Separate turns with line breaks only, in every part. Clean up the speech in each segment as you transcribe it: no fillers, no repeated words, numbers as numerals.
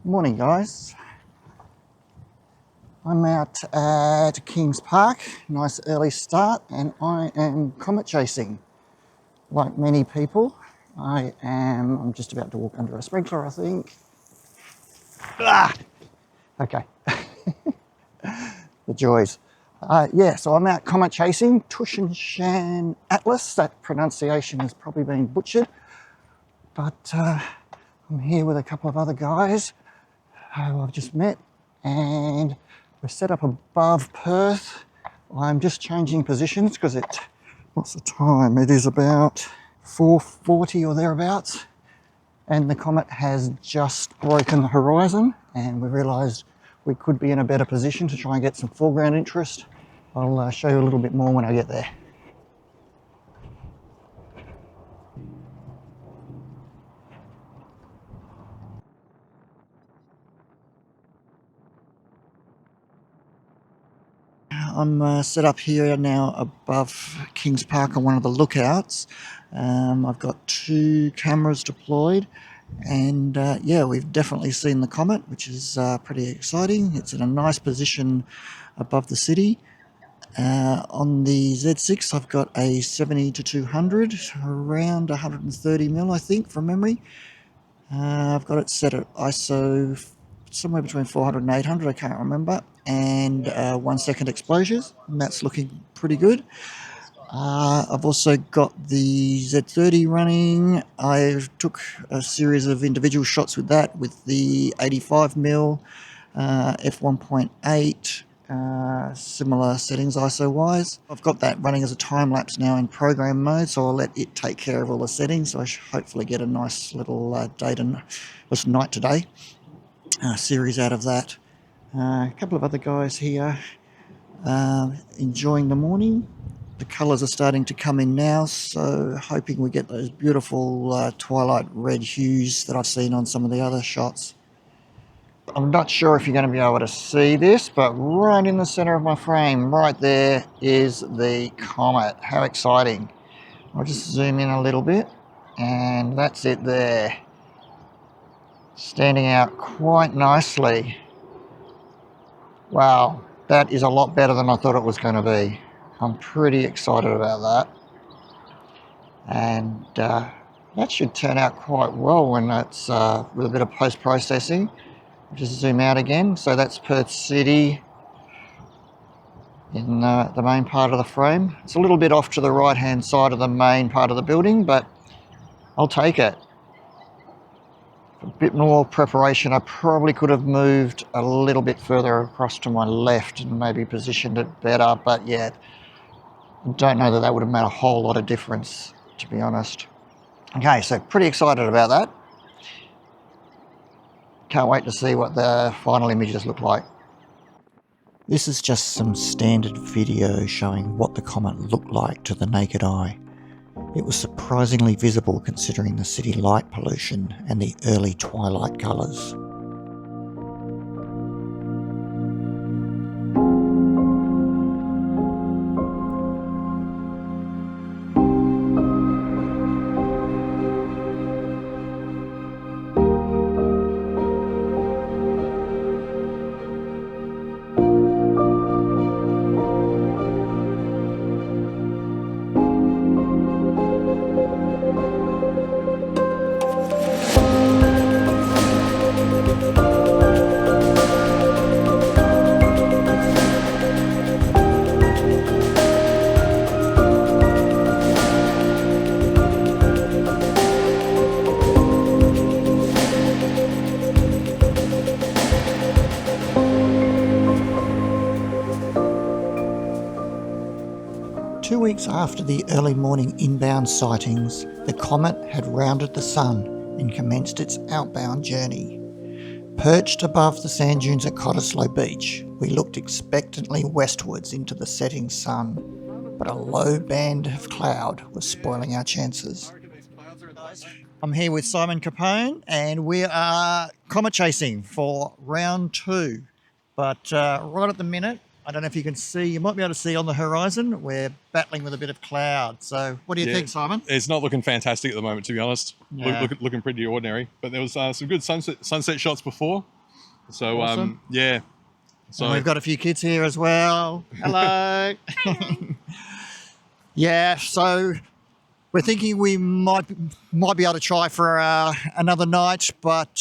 Morning guys, I'm out at Kings Park, nice early start, and I am comet chasing. Like many people, I'm just about to walk under a sprinkler I think. Okay, the joys. So I'm out comet chasing, Tsuchinshan-ATLAS, that pronunciation has probably been butchered, but I'm here with a couple of other guys who I've just met, and we're set up above Perth. I'm just changing positions because what's the time? It is about 4:40 or thereabouts, and the comet has just broken the horizon, and we realised we could be in a better position to try and get some foreground interest. I'll show you a little bit more when I get there. I'm set up here now above Kings Park on one of the lookouts. I've got two cameras deployed, and yeah, we've definitely seen the comet, which is pretty exciting. It's in a nice position above the city. On the Z6 I've got a 70-200, around 130mm I think from memory. I've got it set at ISO somewhere between 400 and 800, I can't remember, and 1 second exposures, and that's looking pretty good. I've also got the Z30 running. I took a series of individual shots with that, with the 85mm f1.8, similar settings ISO wise. I've got that running as a time lapse now in program mode, so I'll let it take care of all the settings. So I should hopefully get a nice little night to day series out of that. A couple of other guys here enjoying the morning. The colours are starting to come in now, so hoping we get those beautiful twilight red hues that I've seen on some of the other shots. I'm not sure if you're going to be able to see this, but right in the center of my frame, right there, is the comet. How exciting. I'll just zoom in a little bit, and that's it there. Standing out quite nicely. Wow, that is a lot better than I thought it was going to be. I'm pretty excited about that. And that should turn out quite well when it's with a bit of post-processing. Just zoom out again. So that's Perth City in the main part of the frame. It's a little bit off to the right-hand side of the main part of the building, but I'll take it. A bit more preparation, I probably could have moved a little bit further across to my left and maybe positioned it better, but yeah, I don't know that would have made a whole lot of difference, to be honest. Okay, so pretty excited about that. Can't wait to see what the final images look like. This is just some standard video showing what the comet looked like to the naked eye. It was surprisingly visible considering the city light pollution and the early twilight colours. 2 weeks after the early morning inbound sightings, the comet had rounded the sun and commenced its outbound journey. Perched above the sand dunes at Cottesloe beach, we looked expectantly westwards into the setting sun, but a low band of cloud was spoiling our chances. I'm here with Simon Capone, and we are comet chasing for round 2. But right at the minute, I don't know if you can see, you might be able to see on the horizon, we're battling with a bit of cloud. So what do you think, Simon?
It's not looking fantastic at the moment, to be honest.
Yeah.
Looking pretty ordinary. But there was some good sunset shots before. So,
Awesome.
yeah. So
and we've got a few kids here as well. Hello. Yeah, so we're thinking we might be able to try for another night, but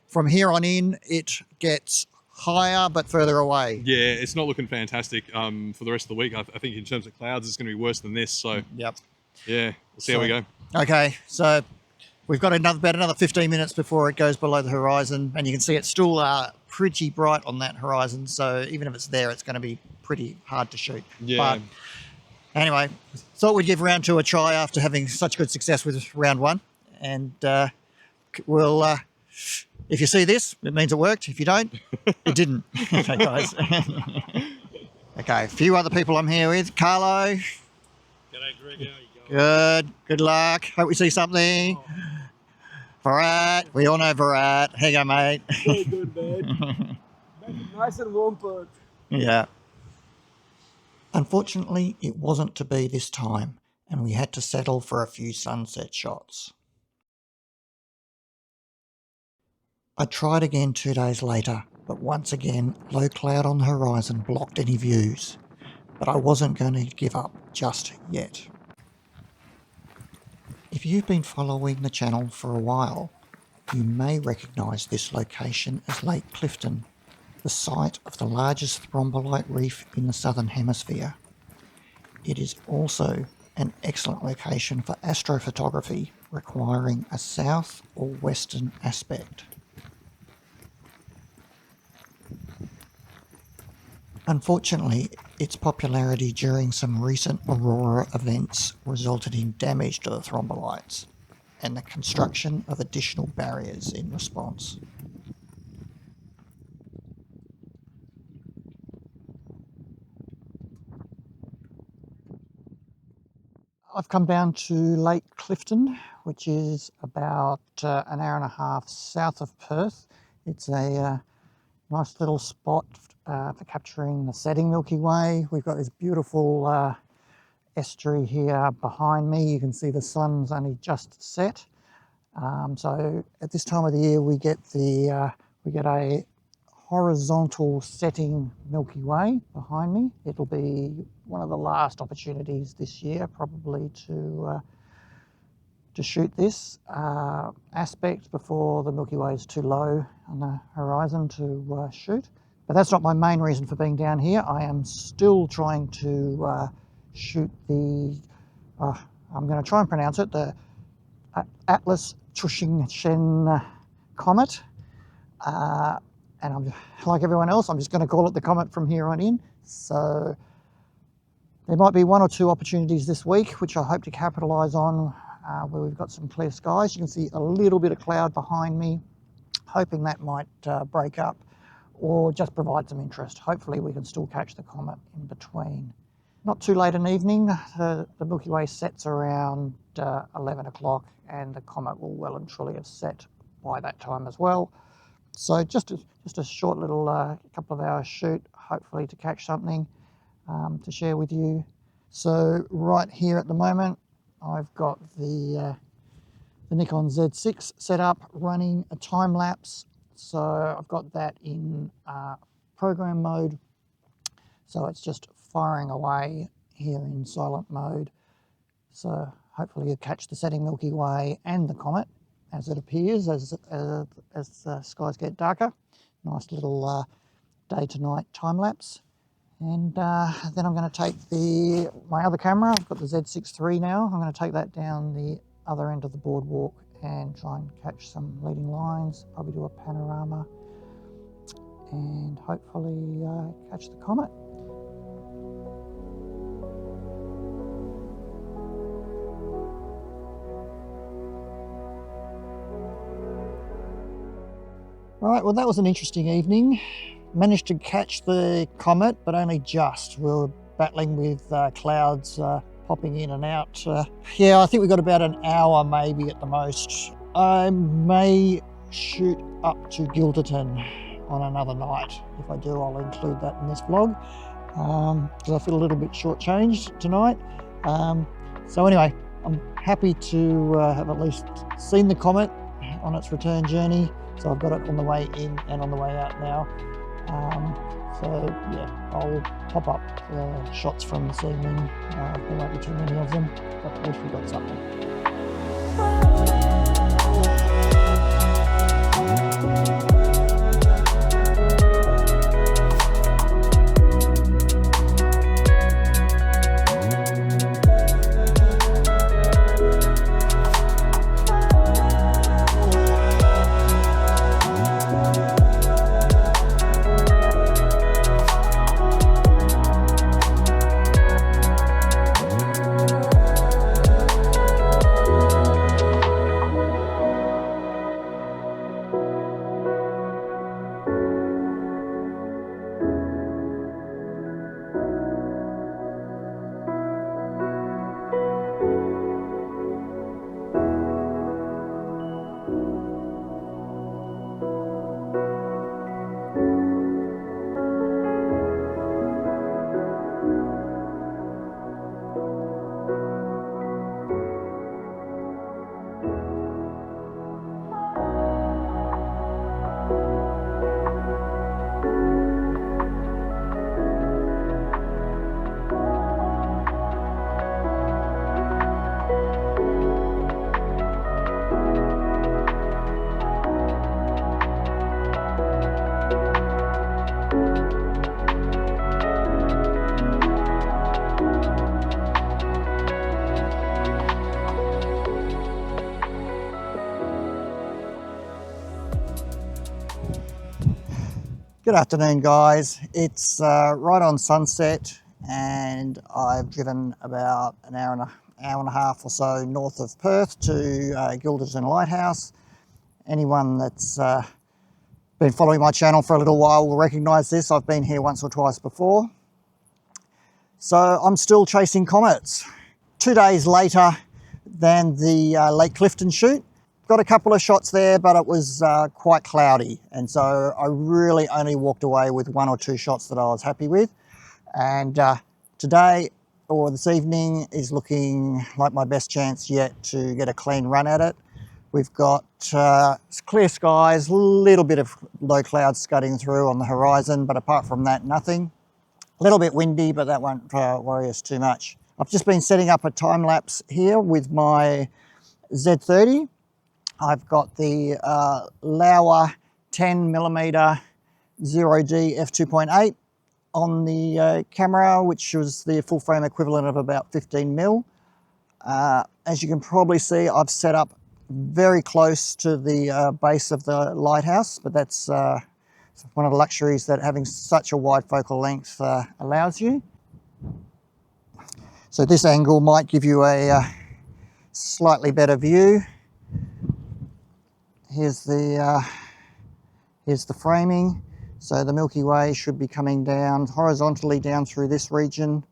from here on in, it gets higher but further away.
Yeah, it's not looking fantastic for the rest of the week. I think in terms of clouds, it's going to be worse than this. So,
yep.
Yeah, we'll see how we go.
Okay, so we've got about another 15 minutes before it goes below the horizon, and you can see it's still pretty bright on that horizon. So even if it's there, it's going to be pretty hard to shoot.
Yeah.
But anyway, thought we'd give round 2 a try after having such good success with round 1. And we'll, if you see this, it means it worked. If you don't, it didn't. Okay, guys. Okay, a few other people I'm here with. Carlo.
G'day, Greg. How you going?
Good luck. Hope we see something. Virat. We all know Virat. How you go, mate?
Very good, man. Make it nice and warm, but...
Yeah. Unfortunately, it wasn't to be this time, and we had to settle for a few sunset shots. I tried again 2 days later, but once again, low cloud on the horizon blocked any views. But I wasn't going to give up just yet. If you've been following the channel for a while, you may recognise this location as Lake Clifton, the site of the largest thrombolite reef in the southern hemisphere. It is also an excellent location for astrophotography requiring a south or western aspect. Unfortunately, its popularity during some recent aurora events resulted in damage to the thrombolites and the construction of additional barriers in response. I've come down to Lake Clifton, which is about an hour and a half south of Perth. It's a nice little spot for capturing the setting Milky Way. We've got this beautiful estuary here behind me. You can see the sun's only just set. So at this time of the year, we get a horizontal setting Milky Way behind me. It'll be one of the last opportunities this year, probably to shoot this aspect before the Milky Way is too low on the horizon to shoot. But that's not my main reason for being down here. I am still trying to shoot the, I'm going to try and pronounce it, the Atlas Tsuchinshan Comet. And I'm, like everyone else, I'm just going to call it the Comet from here on in. So there might be 1 or 2 opportunities this week, which I hope to capitalise on, where we've got some clear skies. You can see a little bit of cloud behind me, hoping that might break up or just provide some interest. Hopefully we can still catch the comet in between. Not too late in the evening, the Milky Way sets around 11 o'clock and the comet will well and truly have set by that time as well. So just a short little couple of hours shoot, hopefully to catch something to share with you. So right here at the moment, I've got the Nikon Z6 set up running a time lapse. So I've got that in program mode. So it's just firing away here in silent mode. So hopefully you'll catch the setting Milky Way and the comet as it appears as the skies get darker. Nice little day to night time lapse. And then I'm going to take my other camera. I've got the Z6 III now. I'm going to take that down the other end of the boardwalk and try and catch some leading lines, probably do a panorama and hopefully catch the comet. Right, well that was an interesting evening. Managed to catch the comet, but only just. We were battling with clouds popping in and out. Yeah, I think we've got about an hour maybe at the most. I may shoot up to Gilderton on another night. If I do, I'll include that in this vlog, because I feel a little bit shortchanged tonight. So anyway, I'm happy to have at least seen the Comet on its return journey. So I've got it on the way in and on the way out now. So yeah, I'll pop up shots from this evening. There won't be too many of them, but at least we've got something. Good afternoon, guys. It's right on sunset, and I've driven about an hour and a half or so north of Perth to Gilders Lighthouse. Anyone that's been following my channel for a little while will recognise this. I've been here once or twice before. So I'm still chasing comets. 2 days later than the Lake Clifton shoot. Got a couple of shots there, but it was quite cloudy, and so I really only walked away with 1 or 2 shots that I was happy with. And today, or this evening, is looking like my best chance yet to get a clean run at it. We've got clear skies, a little bit of low clouds scudding through on the horizon, but apart from that, nothing. A little bit windy, but that won't worry us too much. I've just been setting up a time lapse here with my Z30. I've got the Laowa 10mm 0D f2.8 on the camera, which was the full frame equivalent of about 15mm. As you can probably see, I've set up very close to the base of the lighthouse, but that's one of the luxuries that having such a wide focal length allows you. So this angle might give you a slightly better view. Here's the framing. So the Milky Way should be coming down horizontally down through this region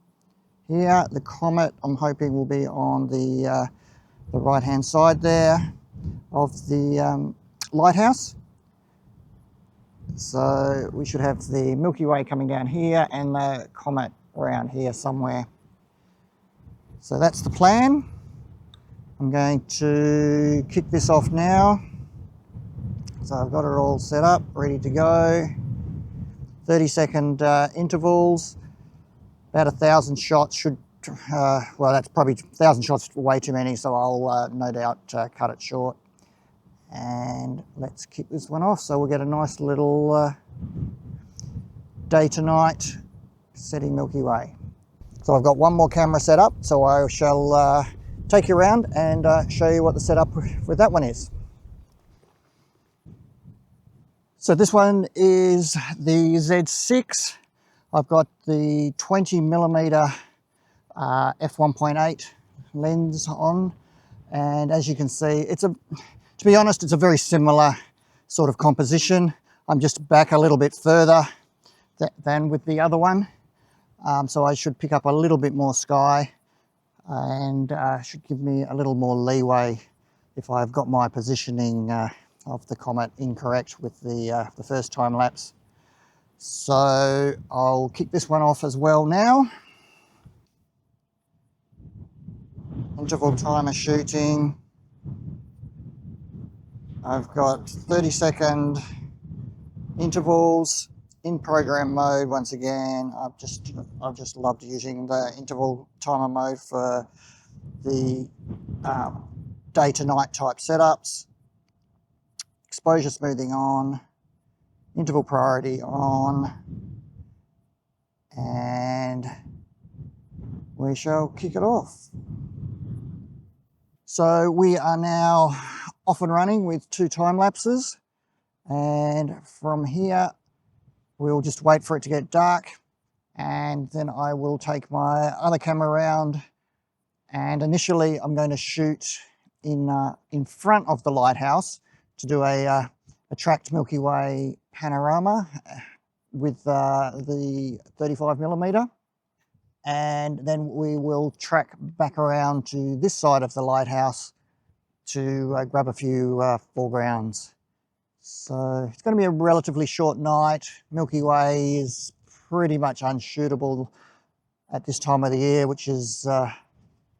here. The Comet, I'm hoping, will be on the right-hand side there of the lighthouse. So we should have the Milky Way coming down here and the Comet around here somewhere. So that's the plan. I'm going to kick this off now. So I've got it all set up, ready to go. 30-second intervals, about 1,000 shots should, well, that's probably 1,000 shots way too many, so I'll no doubt cut it short. And let's kick this one off. So we'll get a nice little day to night setting Milky Way. So I've got one more camera set up, so I shall take you around and show you what the setup with that one is. So this one is the Z6. I've got the 20mm f1.8 lens on, and as you can see, to be honest, it's a very similar sort of composition. I'm just back a little bit further than with the other one, so I should pick up a little bit more sky and should give me a little more leeway if I've got my positioning of the Comet incorrect with the first time lapse. So I'll kick this one off as well now. Interval timer shooting. I've got 30-second intervals in program mode. Once again, I've just loved using the interval timer mode for the day to night type setups. Exposure smoothing on, interval priority on, and we shall kick it off. So we are now off and running with 2 time lapses, and from here we'll just wait for it to get dark, and then I will take my other camera around, and initially I'm going to shoot in front of the lighthouse to do a tracked Milky Way panorama with the 35mm, and then we will track back around to this side of the lighthouse to grab a few foregrounds. So it's going to be a relatively short night. Milky Way is pretty much unshootable at this time of the year, which is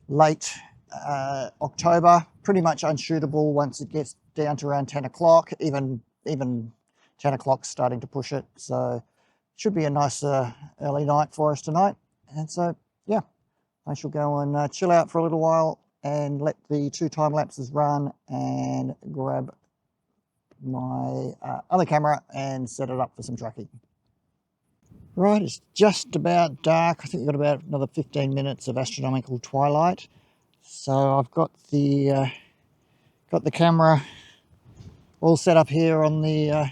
late October. Pretty much unshootable once it gets down to around 10 o'clock, even 10 o'clock starting to push it. So it should be a nice early night for us tonight. And so, yeah, I shall go and chill out for a little while and let the 2 time lapses run and grab my other camera and set it up for some tracking. Right, it's just about dark. I think we've got about another 15 minutes of astronomical twilight. So I've got the camera all set up here on the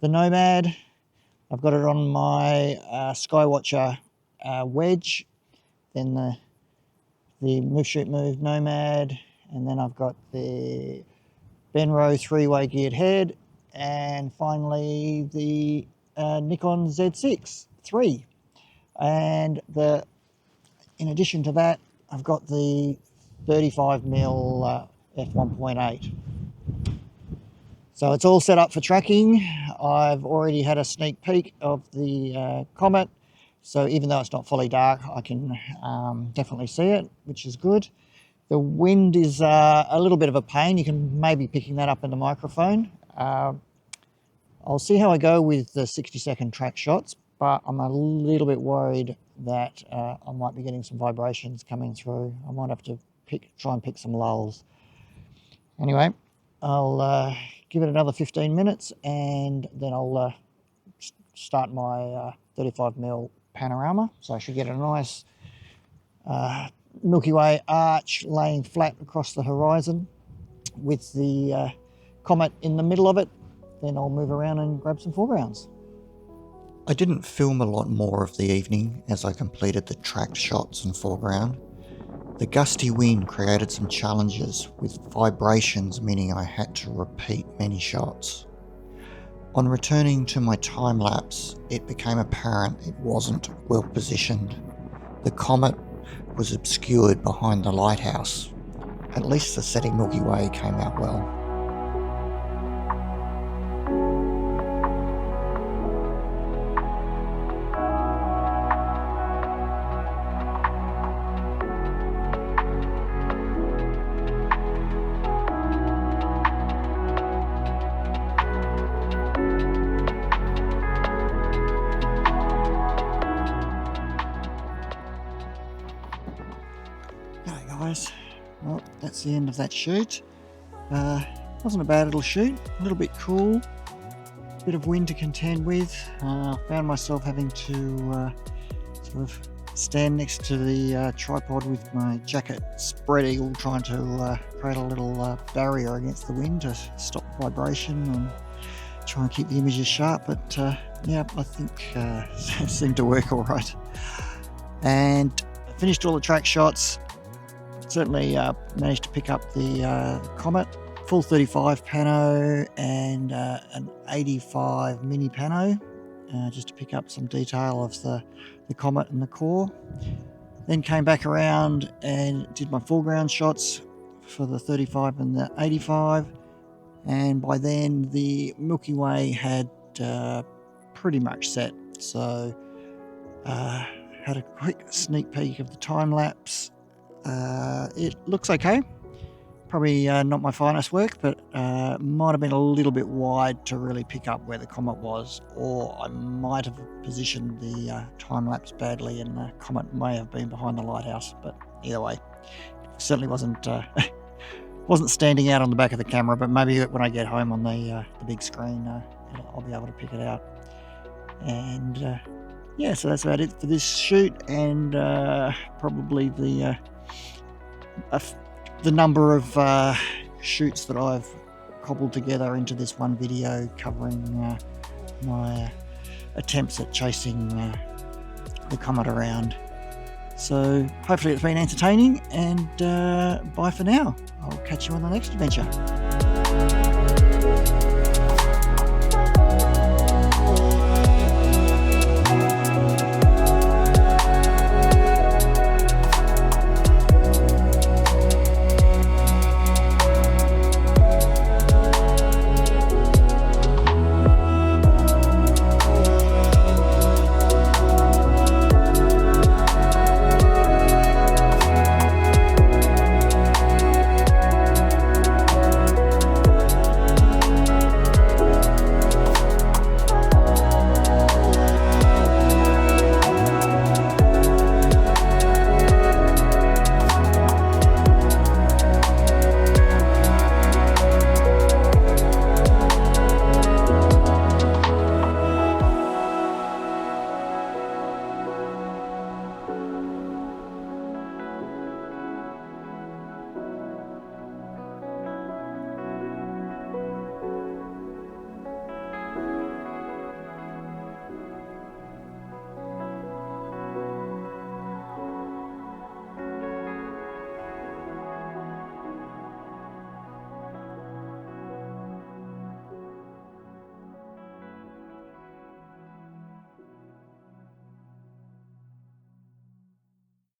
Nomad. I've got it on my Skywatcher wedge, then the Move Shoot Move Nomad, and then I've got the Benro 3-way geared head, and finally the Nikon Z6 III. And in addition to that, I've got the 35mm f1.8. So it's all set up for tracking. I've already had a sneak peek of the Comet, so even though it's not fully dark, I can definitely see it, which is good. The wind is a little bit of a pain. You can maybe picking that up in the microphone. I'll see how I go with the 60-second track shots, but I'm a little bit worried that I might be getting some vibrations coming through. I might have to try and pick some lulls. Anyway, I'll give it another 15 minutes and then I'll start my 35mm panorama. So I should get a nice Milky Way arch laying flat across the horizon with the Comet in the middle of it. Then I'll move around and grab some foregrounds. I didn't film a lot more of the evening as I completed the tracked shots and foreground. The gusty wind created some challenges with vibrations, meaning I had to repeat many shots. On returning to my time lapse, it became apparent it wasn't well positioned. The Comet was obscured behind the lighthouse. At least the setting Milky Way came out well. Well, that's the end of that shoot. Wasn't a bad little shoot, a little bit cool, bit of wind to contend with. Found myself having to sort of stand next to the tripod with my jacket spread eagle, trying to create a little barrier against the wind to stop vibration and try and keep the images sharp. But yeah, I think it seemed to work all right. And I finished all the track shots. Certainly managed to pick up the Comet, full 35 pano and an 85 mini pano, just to pick up some detail of the Comet and the core. Then came back around and did my foreground shots for the 35 and the 85, and by then the Milky Way had pretty much set. So had a quick sneak peek of the time lapse. It looks okay. Probably not my finest work, but might have been a little bit wide to really pick up where the comet was, or I might have positioned the time lapse badly and the comet may have been behind the lighthouse. But either way, certainly wasn't standing out on the back of the camera. But maybe when I get home on the big screen, I'll be able to pick it out. And yeah, so that's about it for this shoot, and probably the number of shoots that I've cobbled together into this one video covering my attempts at chasing the comet around. So hopefully it's been entertaining, and bye for now. I'll catch you on the next adventure.